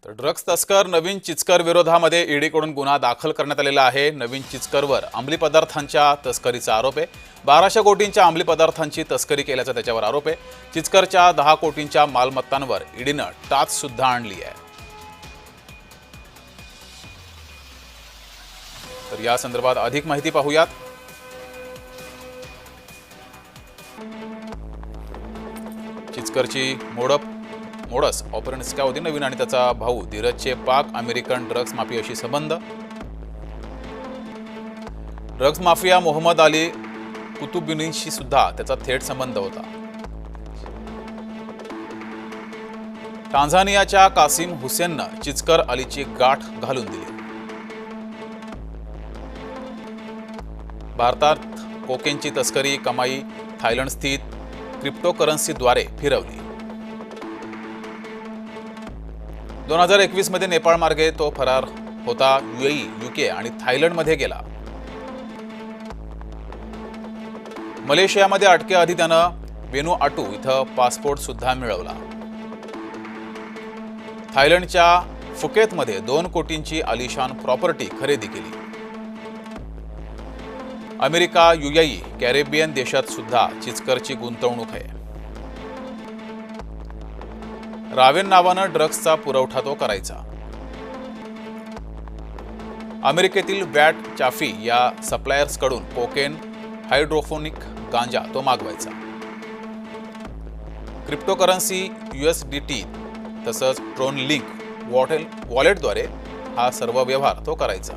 तर ड्रग्ज तस्कर नवीन चिचकर विरोधामध्ये ईडीकडून गुन्हा दाखल करण्यात आलेला आहे। नवीन चिचकरवर अंमली पदार्थांच्या तस्करीचा आरोप आहे। 1200 कोटींच्या अंमली पदार्थांची तस्करी केल्याचा त्याच्यावर आरोप आहे। चिचकरच्या 10 कोटींच्या मालमत्तांवर ईडीनं टाच सुद्धा आणली आहे। तर या संदर्भात अधिक माहिती पाहूयात। चिचकरची मोडस ऑपरेशन्स काय होती? नवीन आणि त्याचा भाऊ धीरजचे पाक अमेरिकन ड्रग्ज माफियाशी संबंध। ड्रग्ज माफिया मोहम्मद अली कुतुबुद्दीनशी सुद्धा त्याचा थेट संबंध होता। टांझानियाच्या कासिम हुसेननं चिचकर अलीची गाठ घालून दिली। भारतात कोकेनची तस्करी कमाई थायलंड स्थित क्रिप्टोकरन्सीद्वारे फिरवली। 2021 मध्ये नेपाळ मार्गे तो फरार होता। यूएई, यूके आणि थायलंडमध्ये गेला। मलेशियामध्ये अटकेआधी त्यानं वेनुआटू इथं पासपोर्ट सुद्धा मिळवला। थायलंडच्या फुकेतमध्ये 2 कोटींची आलिशान प्रॉपर्टी खरेदी केली। अमेरिका, यूएई, कॅरेबियन देशात सुद्धा चिचकरची गुंतवणूक आहे। रावेन नावानं ड्रग्जचा पुरवठा तो करायचा। अमेरिकेतील वॅट चाफी या सप्लायर्सकडून कोकेन, हायड्रोफोनिक गांजा तो मागवायचा। क्रिप्टोकरन्सी USDT तसंच ट्रोन लिंक वॉलेटद्वारे हा सर्व व्यवहार तो करायचा।